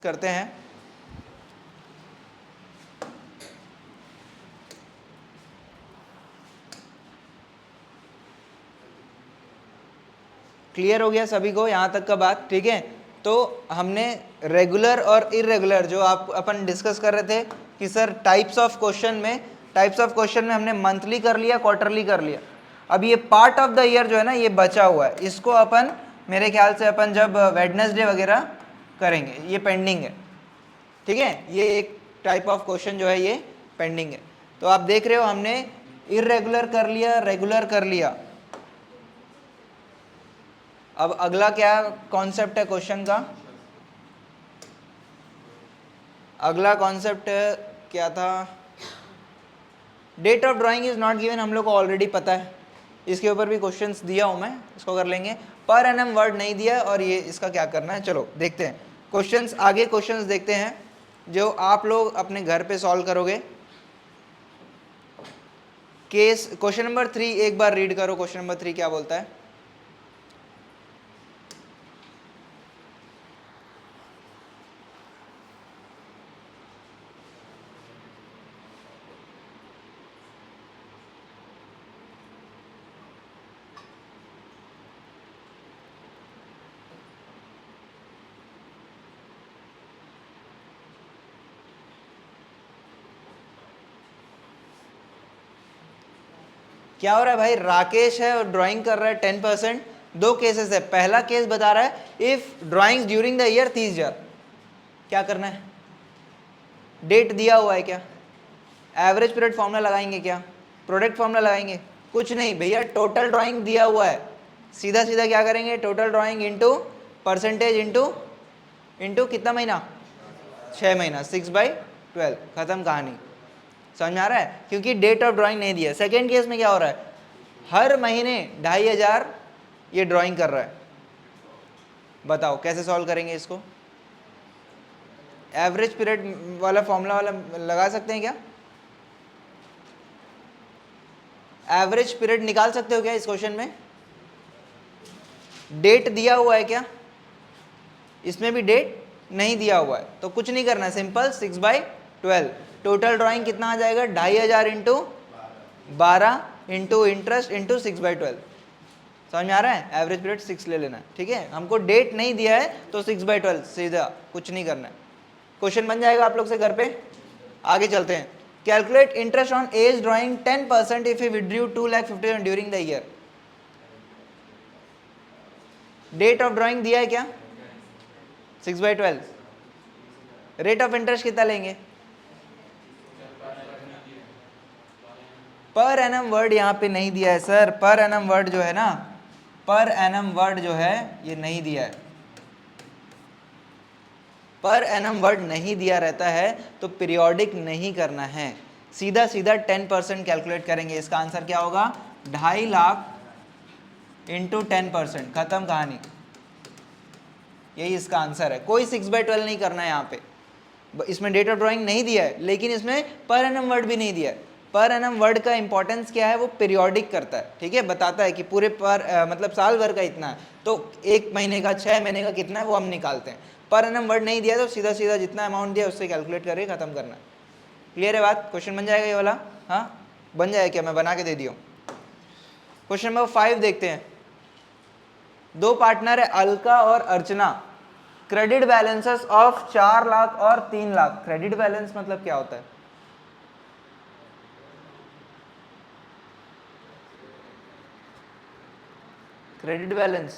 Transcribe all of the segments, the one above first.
करते हैं। क्लियर हो गया सभी को यहाँ तक का बात? ठीक है, तो हमने रेगुलर और इरेगुलर जो आप अपन डिस्कस कर रहे थे कि सर टाइप्स ऑफ क्वेश्चन में हमने मंथली कर लिया, क्वार्टरली कर लिया। अब ये पार्ट ऑफ द ईयर जो है ना, ये बचा हुआ है, इसको अपन मेरे ख्याल से अपन जब वेडनेसडे वगैरह करेंगे, ये पेंडिंग है। ठीक है, ये एक टाइप ऑफ क्वेश्चन जो है ये पेंडिंग है। तो आप देख रहे हो हमने इरेगुलर कर लिया, रेगुलर कर लिया। अब अगला क्या कॉन्सेप्ट है क्वेश्चन का? अगला कॉन्सेप्ट क्या था? Date of drawing is not given, हम लोग को ऑलरेडी पता है, इसके ऊपर भी क्वेश्चंस दिया हूं मैं, इसको कर लेंगे। पर एनम वर्ड नहीं दिया है और ये इसका क्या करना है, चलो देखते हैं क्वेश्चंस। आगे क्वेश्चंस देखते हैं जो आप लोग अपने घर पे सॉल्व करोगे। केस क्वेश्चन नंबर 3 एक बार रीड करो। क्वेश्चन नंबर 3 क्या बोलता है? क्या हो रहा है भाई? राकेश है और ड्राइंग कर रहा है 10%। दो केसेस है। पहला केस बता रहा है if drawing during the year 30,000, क्या करना है? डेट दिया हुआ है क्या? एवरेज पीरियड फॉर्मूला लगाएंगे क्या? प्रोडक्ट फॉर्मूला लगाएंगे? कुछ नहीं भैया, टोटल ड्राइंग दिया हुआ है, सीधा सीधा क्या करेंगे? Total drawing into percentage into कितना महीना? 6 महीना, 6/12, खत्म कहानी। समझ में आ रहा है? क्योंकि डेट ऑफ ड्राइंग नहीं दिया। सेकेंड केस में क्या हो रहा है? हर महीने 2,500 ये ड्राइंग कर रहा है। बताओ कैसे सॉल्व करेंगे इसको? एवरेज पीरियड वाला फॉर्मूला वाला लगा सकते हैं क्या? एवरेज पीरियड निकाल सकते हो क्या इस क्वेश्चन में? डेट दिया हुआ है क्या? इसमें भी डेट नहीं दिया हुआ है, तो कुछ नहीं करना है, सिंपल 6/12। टोटल ड्राइंग कितना आ जाएगा? 2,500 इंटू 12 इंटू इंटरेस्ट इंटू 6/12। समझ में आ रहा है? एवरेज पीरियड 6 ले लेना है। ठीक है, हमको डेट नहीं दिया है तो 6/12 सीधा, कुछ नहीं करना है। क्वेश्चन बन जाएगा आप लोग से घर पे। आगे चलते हैं। Calculate interest on as drawing 10% if you withdraw 2,50,000 during the year. Date of drawing दिया है क्या? 6/12। रेट ऑफ इंटरेस्ट कितना लेंगे? पर एनम वर्ड यहाँ पे नहीं दिया है सर। पर एनम वर्ड जो है ना, पर एनम वर्ड जो है ये नहीं दिया है। पर एनम वर्ड नहीं दिया रहता है तो पीरियोडिक नहीं करना है, सीधा सीधा 10% कैलकुलेट करेंगे। इसका आंसर क्या होगा? 2.5 लाख इंटू 10%, खत्म कहानी। यही इसका आंसर है। कोई 6/12 नहीं करना है यहाँ पे। इसमें डेट ऑफ ड्राइंग नहीं दिया है, लेकिन इसमें पर एनम वर्ड भी नहीं दिया है। पर एनम वर्ड का इंपॉर्टेंस क्या है? वो पीरियोडिक करता है। ठीक है, बताता है कि पूरे पर मतलब साल भर का इतना है, तो एक महीने का, 6 महीने का कितना है वो हम निकालते हैं। पर एनम वर्ड नहीं दिया तो सीधा सीधा जितना अमाउंट दिया उससे कैलकुलेट करके खत्म करना है। क्लियर है बात? क्वेश्चन बन जाएगा ये वाला? हाँ बन जाएगा क्या? मैं बना के दे दिया हूँ। क्वेश्चन नंबर 5 देखते हैं। दो पार्टनर है अलका और अर्चना। क्रेडिट बैलेंसेस ऑफ 4 लाख और 3 लाख। क्रेडिट बैलेंस मतलब क्या होता है? Credit balance,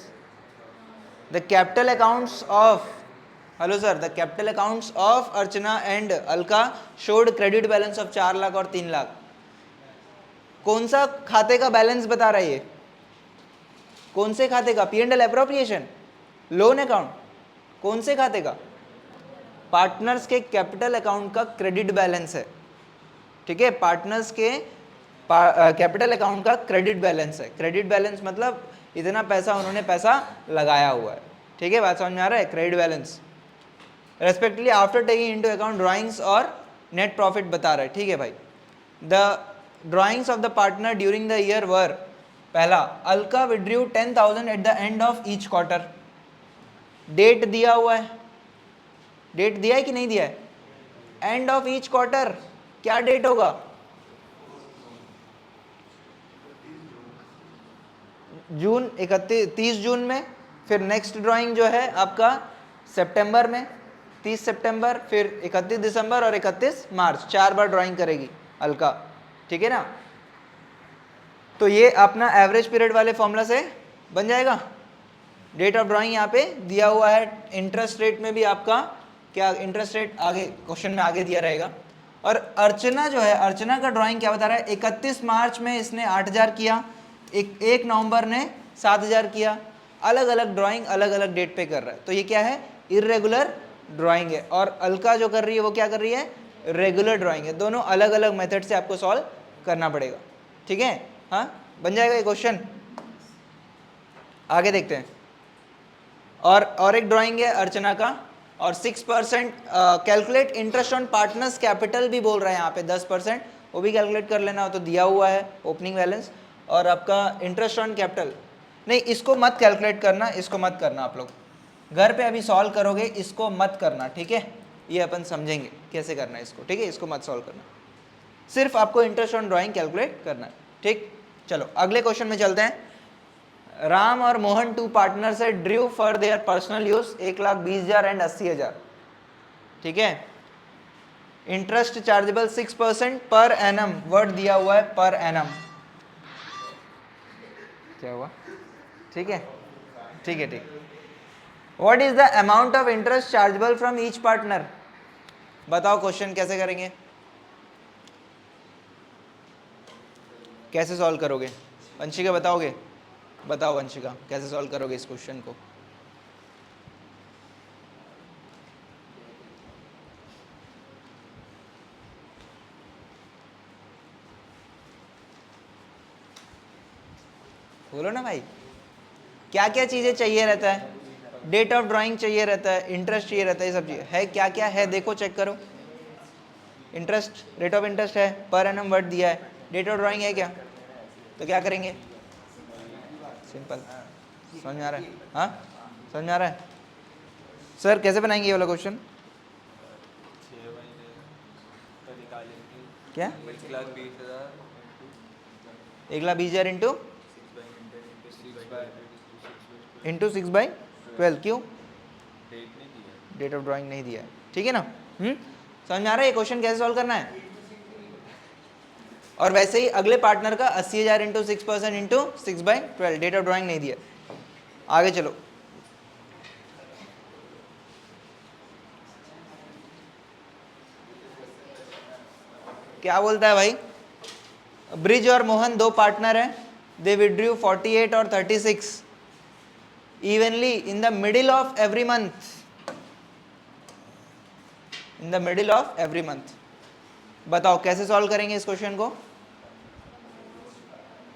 the capital accounts of, hello sir, the capital accounts of Archana and Alka showed credit balance of 4 lakh और 3 लाख। कौन सा खाते का बैलेंस बता रहा है ये? कौन से खाते का? P&L अप्रोप्रिएशन, लोन अकाउंट, कौन से खाते का? पार्टनर्स के कैपिटल अकाउंट का क्रेडिट बैलेंस है। ठीक है, पार्टनर्स के कैपिटल अकाउंट का क्रेडिट बैलेंस है। क्रेडिट बैलेंस मतलब इतना पैसा उन्होंने पैसा लगाया हुआ है। ठीक है, बात समझ में आ रहा है? Credit balance respectively after taking into account drawings और नेट प्रॉफिट बता रहा है। ठीक है भाई, the drawings of the partner during the year were, पहला, Alka withdrew 10,000 at the end of each quarter. Date दिया हुआ है, डेट दिया है कि नहीं दिया है? एंड ऑफ ईच क्वार्टर क्या डेट होगा? जून, 30 जून में, फिर नेक्स्ट ड्राइंग जो है आपका सितंबर में 30 सितंबर, फिर 31 दिसंबर और 31 मार्च, 4 बार ड्राइंग करेगी अलका, ठीक है ना? तो ये अपना एवरेज पीरियड वाले फॉर्मूला से बन जाएगा। डेट ऑफ ड्राइंग यहाँ पे दिया हुआ है। इंटरेस्ट रेट में भी आपका क्या इंटरेस्ट रेट आगे क्वेश्चन में आगे दिया रहेगा। और अर्चना जो है, अर्चना का ड्राइंग क्या बता रहा है? 31 मार्च में इसने 8000 किया, 1 नवंबर ने 7000 किया। अलग अलग ड्राइंग अलग अलग डेट पे कर रहा है, तो ये क्या है? इरेगुलर ड्राइंग है। और अलका जो कर रही है वो क्या कर रही है? रेगुलर ड्राइंग है। दोनों अलग अलग मेथड से आपको सॉल्व करना पड़ेगा, ठीक है? हाँ, बन जाएगा ये क्वेश्चन। आगे देखते हैं। और एक ड्राइंग है अर्चना का, और 6% calculate interest on partners capital भी बोल रहे हैं यहाँ पे 10%, वो भी कैलकुलेट कर लेना हो तो दिया हुआ है ओपनिंग बैलेंस। और आपका इंटरेस्ट ऑन कैपिटल नहीं, इसको मत कैलकुलेट करना, इसको मत करना, आप लोग घर पे अभी सॉल्व करोगे, इसको मत करना, ठीक है? ये अपन समझेंगे कैसे करना है इसको, ठीक है? इसको मत सॉल्व करना, सिर्फ आपको इंटरेस्ट ऑन ड्राइंग कैलकुलेट करना है, ठीक? चलो अगले क्वेश्चन में चलते हैं। राम और मोहन 2 पार्टनर से Drew for their personal use 1,20,000 and 80,000, ठीक है? Interest chargeable 6% per annum, word दिया हुआ है पर एनम, क्या हुआ? ठीक है, ठीक है, ठीक। What is the amount of interest chargeable from each partner? बताओ क्वेश्चन कैसे करेंगे, कैसे सॉल्व करोगे? वंशिका बताओगे? बताओ वंशिका, कैसे सॉल्व करोगे इस क्वेश्चन को? बोलो ना भाई, क्या क्या चीजें चाहिए रहता है? डेट ऑफ ड्राइंग चाहिए रहता है, इंटरेस्ट चाहिए रहता है, ये सब चीजें है। क्या क्या है देखो, चेक करो। इंटरेस्ट, रेट ऑफ इंटरेस्ट है, पर एनम वर्ड दिया है, डेट ऑफ ड्राइंग है क्या? तो क्या करेंगे? सिंपल, समझ में आ रहा है? हाँ, समझ में आ रहा है? सर कैसे बनाएंगे ये वाला क्वेश्चन? क्या? 1,20,000 इंटू 6/12, क्यों? डेट ऑफ ड्राइंग नहीं दिया है, ठीक है ना? समझ में आ रहा है ये क्वेश्चन कैसे सॉल्व करना है? और वैसे ही अगले पार्टनर का 80,000 into 6% into 6/12, date of drawing नहीं दिया। आगे चलो, क्या बोलता है भाई? ब्रिज और मोहन 2 पार्टनर हैं, दे विड्रू 48 और 36 evenly in the middle of every month, in the middle of every month. बताओ कैसे सॉल्व करेंगे इस क्वेश्चन को?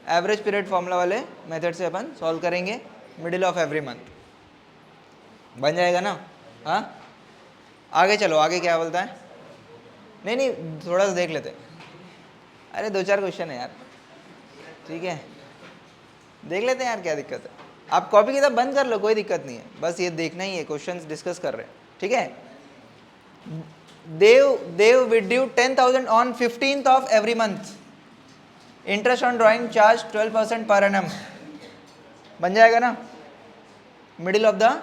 एवरेज पीरियड फॉर्मूला वाले मेथड से अपन सॉल्व करेंगे, मिडिल ऑफ एवरी मंथ। बन जाएगा ना? हाँ, आगे चलो, आगे क्या बोलता है? नहीं नहीं, थोड़ा सा देख लेते। अरे 2-4 क्वेश्चन है यार, ठीक है, देख लेते हैं यार, क्या दिक्कत है? आप कॉपी किताब बंद कर लो, कोई दिक्कत नहीं है, बस ये देखना ही है, क्वेश्चंस डिस्कस कर रहे हैं, ठीक है? Dev withdrew 10,000 on 15th of every month, interest on drawing charge 12% per annum. बन जाएगा ना? मिडिल ऑफ द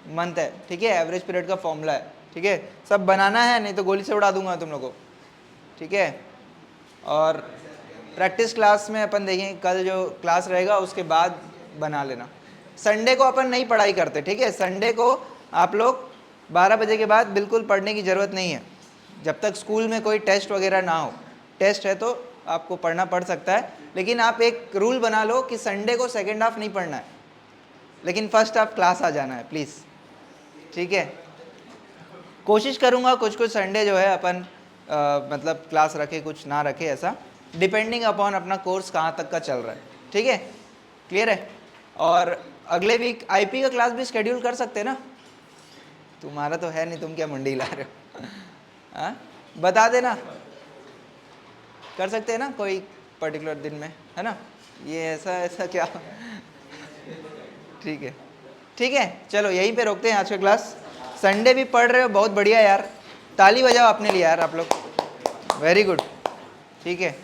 मंथ है, ठीक है? एवरेज पीरियड का फॉर्मूला है, ठीक है? सब बनाना है, नहीं तो गोली से उड़ा दूंगा तुम लोगों को, ठीक है? और प्रैक्टिस क्लास में अपन देखेंगे, कल जो क्लास रहेगा उसके बाद बना लेना। संडे को अपन नहीं पढ़ाई करते, ठीक है? संडे को आप लोग 12 बजे के बाद बिल्कुल पढ़ने की ज़रूरत नहीं है, जब तक स्कूल में कोई टेस्ट वगैरह ना हो। टेस्ट है तो आपको पढ़ना पड़ सकता है, लेकिन आप एक रूल बना लो कि संडे को सेकेंड हाफ नहीं पढ़ना है, लेकिन फर्स्ट हाफ क्लास आ जाना है प्लीज़, ठीक है? कोशिश करूँगा कुछ कुछ संडे जो है अपन मतलब क्लास रखे, कुछ ना रखे, ऐसा डिपेंडिंग अपॉन अपना कोर्स कहाँ तक का चल रहा है, ठीक है? क्लियर है? और अगले वीक आईपी का क्लास भी शेड्यूल कर सकते हैं ना? तुम्हारा तो है नहीं, तुम क्या मंडी ला रहे हो? हाँ, बता देना, कर सकते हैं ना कोई पर्टिकुलर दिन में, है ना? ये ऐसा ऐसा क्या? ठीक है, ठीक है, चलो यहीं पे रोकते हैं आज का क्लास। संडे भी पढ़ रहे हो, बहुत बढ़िया यार, ताली बजाओ अपने लिए यार आप लोग, वेरी गुड। ठीक है,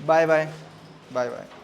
बाय बाय बाय बाय।